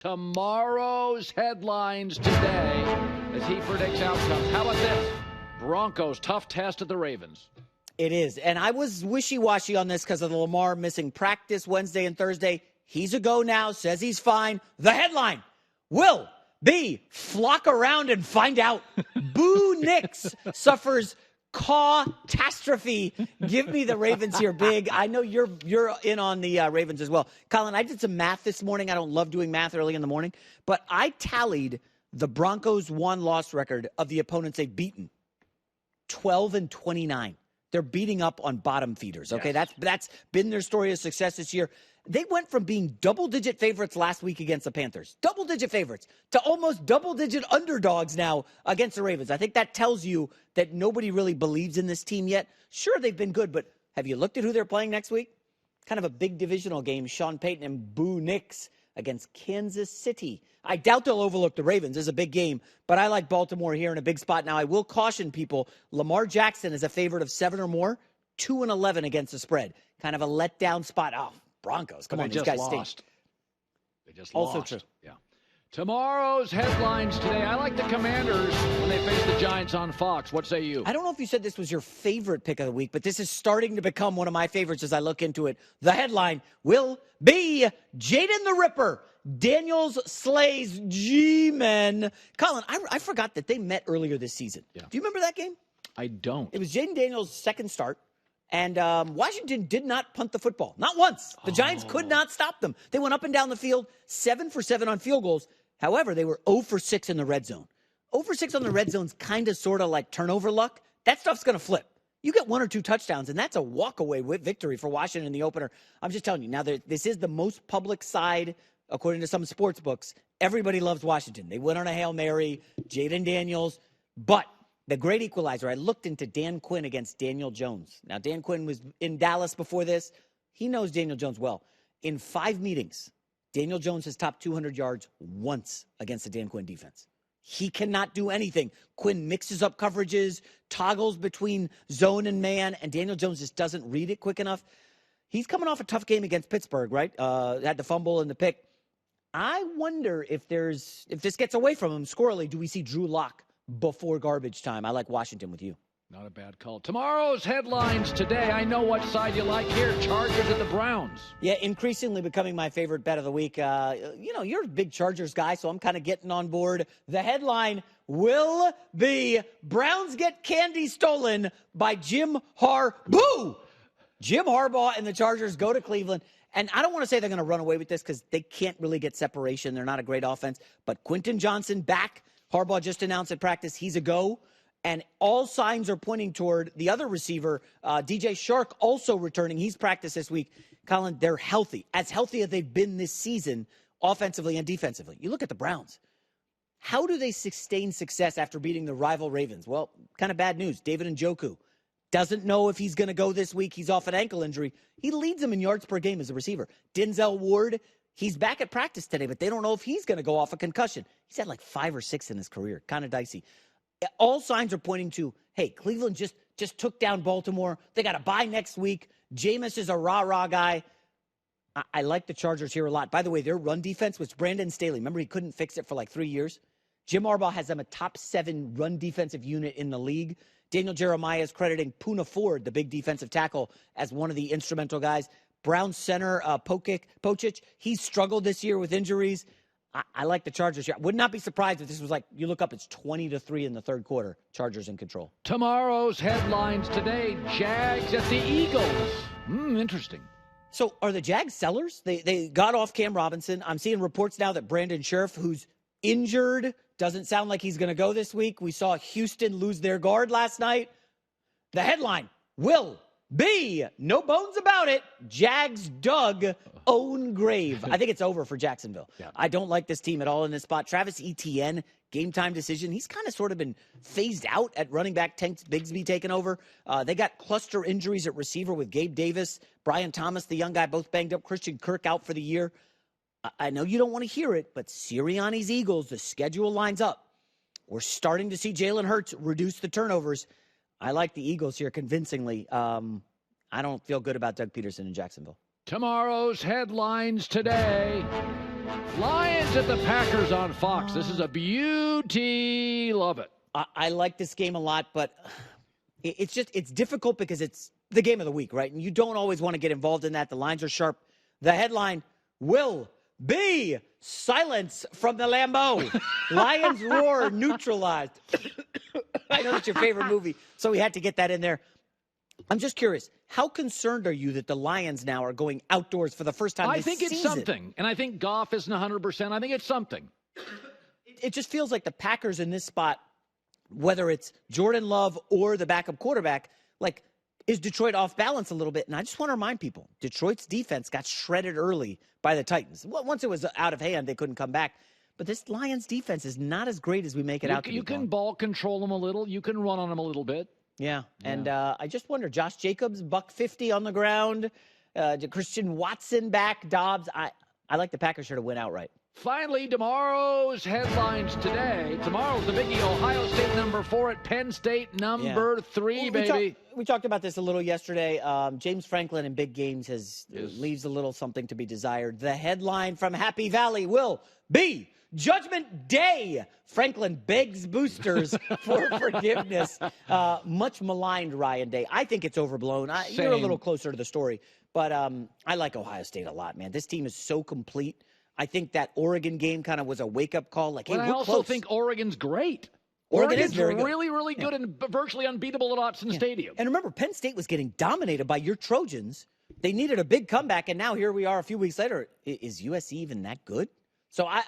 Tomorrow's headlines today as he predicts outcomes. How about this? Broncos, tough test at the Ravens. It is. And I was wishy-washy on this because of the Lamar missing practice Wednesday and Thursday. He's a go now, says he's fine. The headline will be flock around and find out. Boo Nix suffers catastrophe. Give me the Ravens here big. I know you're in on the Ravens as well. Colin, I did some math this morning. I don't love doing math early in the morning, but I tallied the Broncos' one-loss record of the opponents they've beaten. 12-29. They're beating up on bottom feeders. Okay, yes. That's been their story of success this year. They went from being double-digit favorites last week against the Panthers, double-digit favorites, to almost double-digit underdogs now against the Ravens. I think that tells you that nobody really believes in this team yet. Sure, they've been good, but have you looked at who they're playing next week? Kind of a big divisional game, Sean Payton and Boo Nix against Kansas City. I doubt they'll overlook the Ravens. It's a big game, but I like Baltimore here in a big spot. Now, I will caution people, Lamar Jackson is a favorite of 7 or more, 2-11 against the spread. Kind of a letdown spot. Oh, Broncos. Come on, these guys stink. They just also lost. True. Yeah. Tomorrow's headlines today. I like the Commanders when they face the Giants on Fox. What say you? I don't know if you said this was your favorite pick of the week, but this is starting to become one of my favorites as I look into it. The headline will be Jaden the Ripper. Daniels slays G-Men. Colin, I forgot that they met earlier this season. Yeah. Do you remember that game? I don't. It was Jaden Daniels' second start. And Washington did not punt the football. Not once. The Giants could not stop them. They went up and down the field, 7 for 7 on field goals. However, they were 0 for 6 in the red zone. 0 for 6 on the red zone's kind of sort of like turnover luck. That stuff's going to flip. You get 1 or 2 touchdowns, and that's a walk-away victory for Washington in the opener. I'm just telling you. Now, this is the most public side, according to some sports books. Everybody loves Washington. They went on a Hail Mary, Jaden Daniels. But the great equalizer, I looked into Dan Quinn against Daniel Jones. Now, Dan Quinn was in Dallas before this. He knows Daniel Jones well. In 5 meetings, Daniel Jones has topped 200 yards once against the Dan Quinn defense. He cannot do anything. Quinn mixes up coverages, toggles between zone and man, and Daniel Jones just doesn't read it quick enough. He's coming off a tough game against Pittsburgh, right? Had the fumble and the pick. I wonder if this gets away from him squirrely, do we see Drew Lock before garbage time? I like Washington with you. Not a bad call. Tomorrow's headlines today. I know what side you like here. Chargers at the Browns. Yeah, increasingly becoming my favorite bet of the week. You're a big Chargers guy, so I'm kind of getting on board. The headline will be Browns get candy stolen by Jim Harbaugh. Jim Harbaugh and the Chargers go to Cleveland. And I don't want to say they're going to run away with this because they can't really get separation. They're not a great offense. But Quentin Johnson back. Harbaugh just announced at practice he's a go. And all signs are pointing toward the other receiver, DJ Shark, also returning. He's practiced this week. Colin, they're healthy. As healthy as they've been this season, offensively and defensively. You look at the Browns. How do they sustain success after beating the rival Ravens? Well, kind of bad news. David Njoku doesn't know if he's going to go this week. He's off an ankle injury. He leads them in yards per game as a receiver. Denzel Ward, he's back at practice today, but they don't know if he's going to go off a concussion. He's had like 5 or 6 in his career. Kind of dicey. All signs are pointing to, hey, Cleveland just took down Baltimore. They got a bye next week. Jameis is a rah-rah guy. I like the Chargers here a lot. By the way, their run defense was Brandon Staley. Remember, he couldn't fix it for like 3 years? Jim Harbaugh has them a top 7 run defensive unit in the league. Daniel Jeremiah is crediting Poona Ford, the big defensive tackle, as one of the instrumental guys. Brown center, Pocic, he's struggled this year with injuries. I like the Chargers here. I would not be surprised if this was like, you look up, it's 20-3 in the third quarter. Chargers in control. Tomorrow's headlines today, Jags at the Eagles. Interesting. So are the Jags sellers? They got off Cam Robinson. I'm seeing reports now that Brandon Scherff, who's injured, doesn't sound like he's going to go this week. We saw Houston lose their guard last night. The headline will be, no bones about it, Jags dug own grave. I think it's over for Jacksonville. Yeah. I don't like this team at all in this spot. Travis Etienne, game time decision. He's kind of sort of been phased out at running back. Tank Bigsby taking over. They got cluster injuries at receiver with Gabe Davis, Brian Thomas, the young guy, both banged up. Christian Kirk out for the year. I know you don't want to hear it, but Sirianni's Eagles, the schedule lines up. We're starting to see Jalen Hurts reduce the turnovers. I like the Eagles here convincingly. I don't feel good about Doug Peterson in Jacksonville. Tomorrow's headlines today. Lions at the Packers on Fox. This is a beauty. Love it. I like this game a lot, but it's difficult because it's the game of the week, right? And you don't always want to get involved in that. The lines are sharp. The headline will be silence from the Lambeau. Lions roar neutralized. I know that's your favorite movie, so we had to get that in there. I'm just curious, how concerned are you that the Lions now are going outdoors for the first time this season? It's something, and I think Goff isn't 100%. I think it's something. It just feels like the Packers in this spot, whether it's Jordan Love or the backup quarterback, like, is Detroit off balance a little bit? And I just want to remind people, Detroit's defense got shredded early by the Titans. Once it was out of hand, they couldn't come back. But this Lions defense is not as great as we make it out to be. You can ball control them a little. You can run on them a little bit. Yeah, and I just wonder, Josh Jacobs, $150 on the ground, Christian Watson back, Dobbs. I like the Packers here to win outright. Finally, tomorrow's headlines today. Tomorrow's the biggie. Ohio State #4 at Penn State #3, baby. We talked about this a little yesterday. James Franklin in big games leaves a little something to be desired. The headline from Happy Valley will be Judgment Day. Franklin begs boosters for forgiveness. Much maligned Ryan Day. I think it's overblown. You're a little closer to the story. But I like Ohio State a lot, man. This team is so complete. I think that Oregon game kind of was a wake-up call. Like, hey, I also think Oregon's great. Oregon's very good. really, really good and virtually unbeatable at Autzen Stadium. And remember, Penn State was getting dominated by your Trojans. They needed a big comeback, and now here we are a few weeks later. Is USC even that good? So I